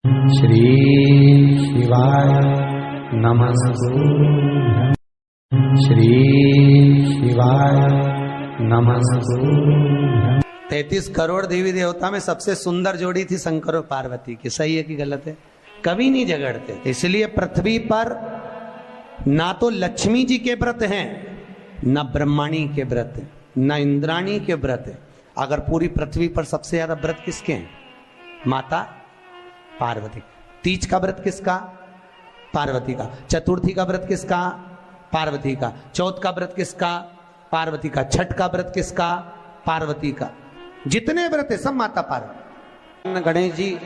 श्री शिवाय नमस्तुभ्यं। श्री शिवाय नमस्तुभ्यं। 33 करोड़ देवी देवता में सबसे सुंदर जोड़ी थी शंकर और पार्वती की। सही है कि गलत है? कभी नहीं झगड़ते। इसलिए पृथ्वी पर ना तो लक्ष्मी जी के व्रत हैं, ना ब्रह्माणी के व्रत हैं, ना इंद्राणी के व्रत हैं। अगर पूरी पृथ्वी पर सबसे ज्यादा व्रत किसके हैं? माता पार्वती। तीज का व्रत किसका? पार्वती का। चतुर्थी का व्रत किसका? पार्वती का। चौथ का व्रत किसका? पार्वती का। छठ का व्रत किसका? पार्वती का। जितने व्रत है सब माता पार्वती। गणेश जी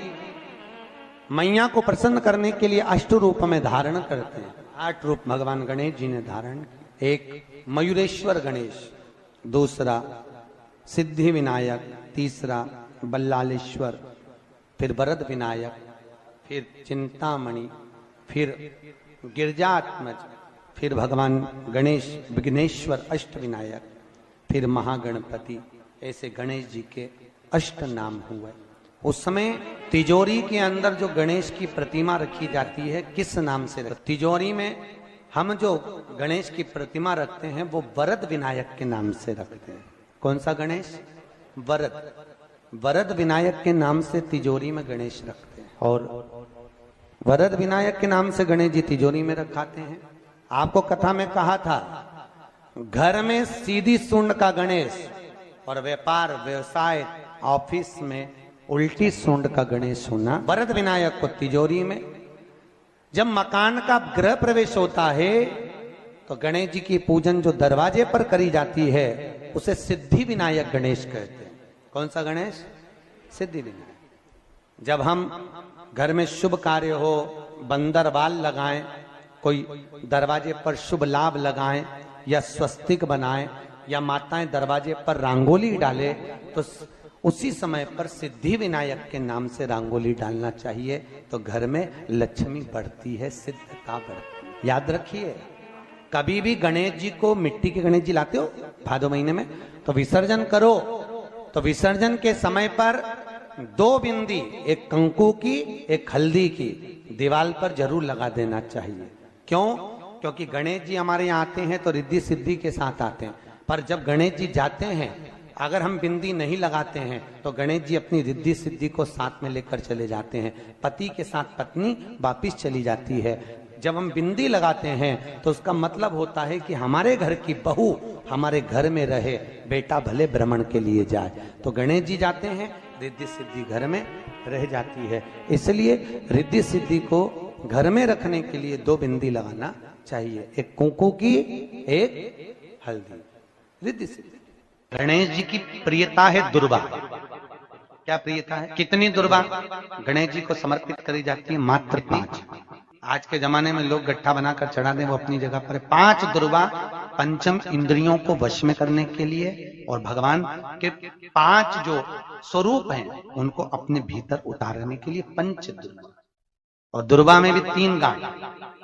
मैया को प्रसन्न करने के लिए अष्ट रूप में धारण करते हैं। 8 रूप भगवान गणेश जी ने धारण किए। एक मयूरेश्वर गणेश, दूसरा सिद्धि विनायक, तीसरा बल्लालेश्वर, फिर वरद विनायक, फिर चिंतामणि, फिर गिरजात्मज, फिर भगवान गणेश विघ्नेश्वर अष्ट विनायक, फिर महागणपति। ऐसे गणेश जी के अष्ट नाम हुए। उस समय तिजोरी के अंदर जो गणेश की प्रतिमा रखी जाती है किस नाम से रखते? तिजोरी में हम जो गणेश की प्रतिमा रखते हैं वो वरद विनायक के नाम से रखते हैं। कौन सा गणेश? वरद। वरद विनायक के नाम से तिजोरी में गणेश रखते हैं। और वरद विनायक के नाम से गणेश जी तिजोरी में रखाते हैं। आपको कथा में कहा था घर में सीधी सूंड का गणेश और व्यापार व्यवसाय ऑफिस में उल्टी सूंड का गणेश होना। वरद विनायक को तिजोरी में। जब मकान का गृह प्रवेश होता है तो गणेश जी की पूजन जो दरवाजे पर करी जाती है उसे सिद्धि विनायक गणेश कहते हैं। कौन सा गणेश? सिद्धि विनायक। जब हम घर में शुभ कार्य हो, बंदर बाल लगाएं, कोई दरवाजे पर शुभ लाभ लगाएं या स्वस्तिक बनाएं या माताएं दरवाजे पर रंगोली डाले तो उसी समय पर सिद्धि विनायक के नाम से रंगोली डालना चाहिए। तो घर में लक्ष्मी बढ़ती है, सिद्धता बढ़ती है। याद रखिए, कभी भी गणेश जी को, मिट्टी के गणेश जी लाते हो भादो महीने में, तो विसर्जन करो तो विसर्जन के समय पर 2 बिंदी, एक कंकु की एक हल्दी की, दीवार पर जरूर लगा देना चाहिए। क्यों? क्योंकि गणेश जी हमारे यहाँ आते हैं तो रिद्धि सिद्धि के साथ आते हैं। पर जब गणेश जी जाते हैं अगर हम बिंदी नहीं लगाते हैं तो गणेश जी अपनी रिद्धि सिद्धि को साथ में लेकर चले जाते हैं। पति के साथ पत्नी वापिस चली जाती है। जब हम बिंदी लगाते हैं तो उसका मतलब होता है कि हमारे घर की बहू हमारे घर में रहे, बेटा भले भ्रमण के लिए जाए। तो गणेश जी जाते हैं, रिद्धि सिद्धि घर में रह जाती है। इसलिए रिद्धि सिद्धि को घर में रखने के लिए 2 बिंदी लगाना चाहिए, एक कुंकू की, एक हल्दी। रिद्धि सिद्धि। गणेश जी की प्रियता है दुर्वा। क्या प्रियता है? कितनी दुर्वा गणेश जी को समर्पित करी जाती है? मात्र 5। आज के जमाने में लोग गट्ठा बनाकर चढ़ा दें, वो अपनी जगह पर 5 दुर्वा पंचम इंद्रियों को वश में करने के लिए और भगवान के 5 जो स्वरूप हैं उनको अपने भीतर उतारने के लिए 5 दुर्वा। और दुर्वा में भी 3 गांठ।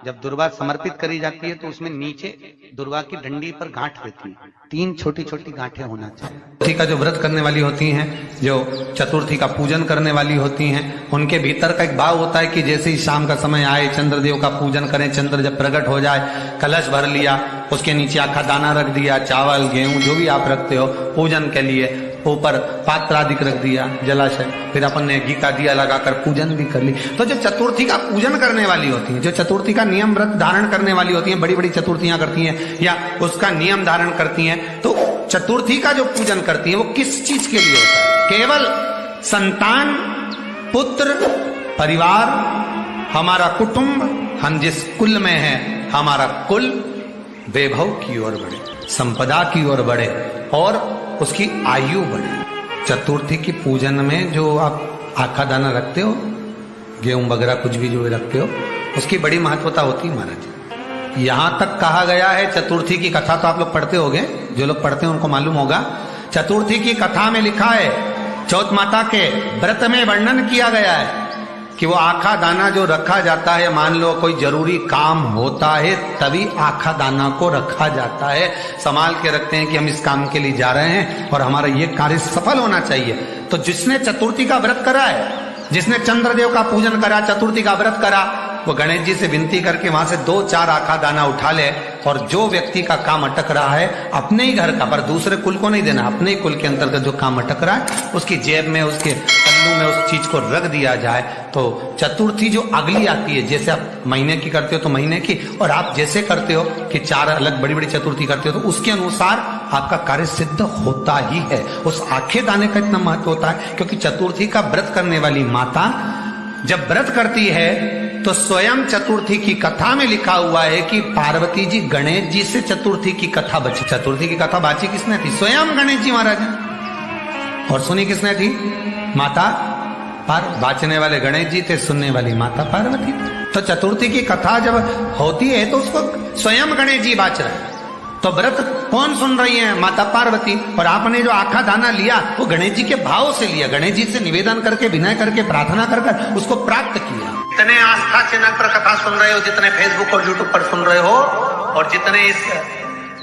जब दुर्वा समर्पित करी जाती है तो उसमें नीचे दुर्वा की डंडी पर गांठ रहती है, 3 छोटी छोटी गांठें होना चाहिए। चतुर्थी का जो व्रत करने वाली होती हैं, जो चतुर्थी का पूजन करने वाली होती हैं, उनके भीतर का एक भाव होता है कि जैसे ही शाम का समय आए चंद्रदेव का पूजन करें। चंद्र जब प्रकट हो जाए, कलश भर लिया, उसके नीचे आखा दाना रख दिया, चावल गेहूं जो भी आप रखते हो पूजन के लिए, ऊपर पात्र आदि रख दिया, जलाशय, फिर अपन ने घी का दिया लगाकर पूजन भी कर ली। तो जो चतुर्थी का पूजन करने वाली होती हैं, जो चतुर्थी का नियम व्रत धारण करने वाली होती हैं, बड़ी बड़ी चतुर्थियां करती हैं या उसका नियम धारण करती हैं, तो चतुर्थी का जो पूजन करती है वो किस चीज के लिए होता है? केवल संतान, पुत्र, परिवार, हमारा कुटुंब, हम जिस कुल में हैं, हमारा कुल वैभव की ओर बढ़े, संपदा की ओर बढ़े और उसकी आयु बढ़े। चतुर्थी की पूजन में जो आप आखा दाना रखते हो, गेहूं वगैरह कुछ भी जो रखते हो, उसकी बड़ी महत्वता होती है महाराज। यहां तक कहा गया है, चतुर्थी की कथा तो आप लोग पढ़ते होंगे, जो लोग पढ़ते हैं उनको मालूम होगा। चतुर्थी की कथा में लिखा है, चौथ माता के व्रत में वर्णन किया गया है कि वो आखा दाना जो रखा जाता है, मान लो कोई जरूरी काम होता है तभी आखा दाना को रखा जाता है, संभाल के रखते हैं कि हम इस काम के लिए जा रहे हैं और हमारा ये कार्य सफल होना चाहिए। तो जिसने चतुर्थी का व्रत करा है जिसने चंद्रदेव का पूजन करा, चतुर्थी का व्रत करा, वो गणेश जी से विनती करके वहां से 2-4 आखा दाना उठा ले, और जो व्यक्ति का काम अटक रहा है अपने ही घर का, पर दूसरे कुल को नहीं देना, अपने ही कुल के अंतर्गत जो काम अटक रहा है उसकी जेब में, उसके पल्लू में उस चीज को रख दिया जाए। तो चतुर्थी जो अगली आती है, जैसे आप महीने की करते हो तो महीने की, और आप जैसे करते हो कि 4 अलग बड़ी बड़ी चतुर्थी करते हो तो उसके अनुसार आपका कार्य सिद्ध होता ही है। उस आखे दाने का इतना महत्व होता है क्योंकि चतुर्थी का व्रत करने वाली माता जब व्रत करती है तो स्वयं चतुर्थी की कथा में लिखा हुआ है कि पार्वती जी गणेश जी से चतुर्थी की कथा बची। चतुर्थी की कथा बाची किसने थी? स्वयं गणेश जी महाराज ने। और सुनी किसने थी? माता बाचने वाले गणेश जी थे, सुनने वाली माता पार्वती। तो चतुर्थी की कथा जब होती है तो उसको स्वयं गणेश जी बाच रहे हैं। तो व्रत कौन सुन रही है? माता पार्वती। और आपने जो आखा दाना लिया वो गणेश जी के भाव से लिया, गणेश जी से निवेदन करके, विनय करके, प्रार्थना कर उसको प्राप्त किया। जितने आस्था चैनल पर कथा सुन रहे हो, जितने फेसबुक और यूट्यूब पर सुन रहे हो, और जितने इस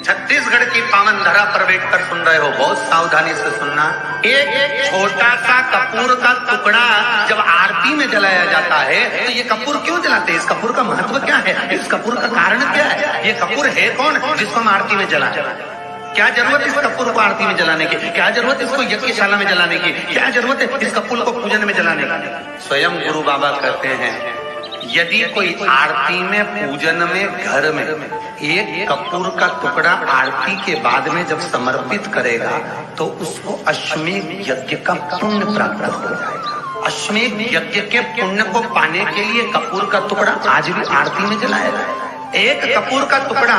छत्तीसगढ़ की पावन धरा पर बैठकर सुन रहे हो, बहुत सावधानी से सुनना। एक छोटा सा कपूर का टुकड़ा जब आरती में जलाया जाता है तो ये कपूर क्यों जलाते हैं? इस कपूर का महत्व क्या है? इस कपूर का कारण क्या है? ये कपूर है कौन जिसको हम आरती में जलाते हैं? क्या जरूरत इस कपूर को आरती में जलाने की? क्या जरूरत इसको यज्ञशाला में जलाने की? क्या जरूरत है इस कपूर को पूजन में जलाने की? स्वयं गुरु बाबा कहते हैं यदि कोई आरती में, पूजन में, घर में एक कपूर का टुकड़ा आरती के बाद में जब समर्पित करेगा तो उसको अश्वमेध यज्ञ का पुण्य प्राप्त हो जाएगा। अश्वमेध यज्ञ के पुण्य को पाने के लिए कपूर का टुकड़ा आज भी आरती में जलाया जाए। एक कपूर का टुकड़ा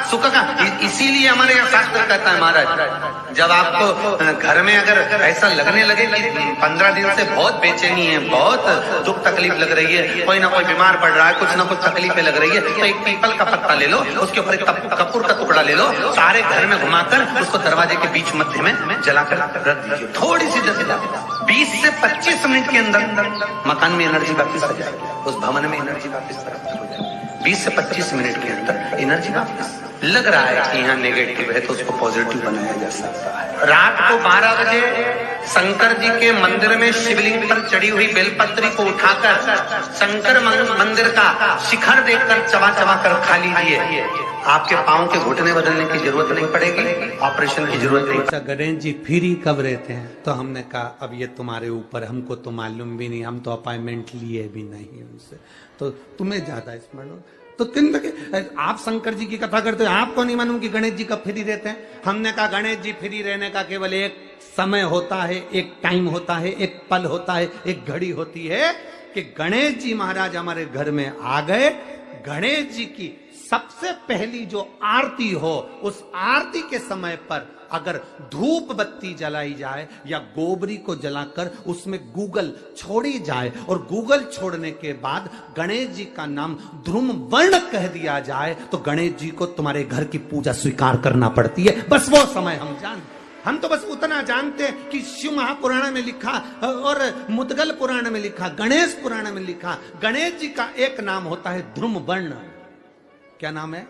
सुख का, इसीलिए हमारे यहाँ शास्त्र कहता है महाराज, जब आपको घर में अगर ऐसा लगने लगे कि 15 दिन से बहुत बेचैनी है, बहुत दुख तकलीफ लग रही है, कोई ना कोई बीमार पड़ रहा है, कुछ ना कुछ तकलीफें लग रही है, तो एक पीपल का पत्ता ले लो, उसके ऊपर एक कपूर का टुकड़ा ले लो, सारे घर में घुमाकर उसको दरवाजे के बीच मध्य में जलाकर रख दीजिए। थोड़ी सी जला 20 से 25 मिनट के अंदर मकान में एनर्जी वापिस आ जाएगी, उस भवन में एनर्जी वापिस हो जाएगी। 20 से 25 मिनट के अंदर एनर्जी वापस। लग रहा है कि यहाँ नेगेटिव है तो उसको पॉजिटिव बनाया जा सकता है। रात को 12 बजे शंकर जी के मंदिर में शिवलिंग पर चढ़ी हुई बेलपत्री को उठाकर शंकर मंदिर का शिखर देखकर चबा चबा कर खा लीजिए। आपके पाँव के घुटने बदलने की जरूरत नहीं पड़ेगी, ऑपरेशन की जरूरत नहीं। गणेश जी फ्री कब रहते हैं? तो हमने कहा अब ये तुम्हारे ऊपर, हमको तो मालूम भी नहीं, हम तो अपॉइंटमेंट लिए भी नहीं उनसे, तो तुम्हें ज्यादा स्मरण। तो किन आप शंकर जी की कथा करते हो, आपको नहीं मालूम कि गणेश जी कब फ्री रहते हैं? हमने कहा गणेश जी फ्री रहने का केवल एक समय होता है, एक टाइम होता है, एक पल होता है, एक घड़ी होती है कि गणेश जी महाराज हमारे घर में आ गए। गणेश जी की सबसे पहली जो आरती हो, उस आरती के समय पर अगर धूप बत्ती जलाई जाए या गोबरी को जलाकर उसमें गूगल छोड़ी जाए और गूगल छोड़ने के बाद गणेश जी का नाम ध्रुम वर्ण कह दिया जाए तो गणेश जी को तुम्हारे घर की पूजा स्वीकार करना पड़ती है। बस वो समय हम तो बस उतना जानते हैं कि शिव महापुराण में लिखा और मुद्गल पुराण में लिखा, गणेश पुराण में लिखा, गणेश जी का एक नाम होता है ध्रुम वर्ण। क्या नाम है?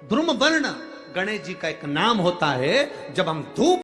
ध्रुम वर्ण गणेश जी का एक नाम होता है। जब हम धूप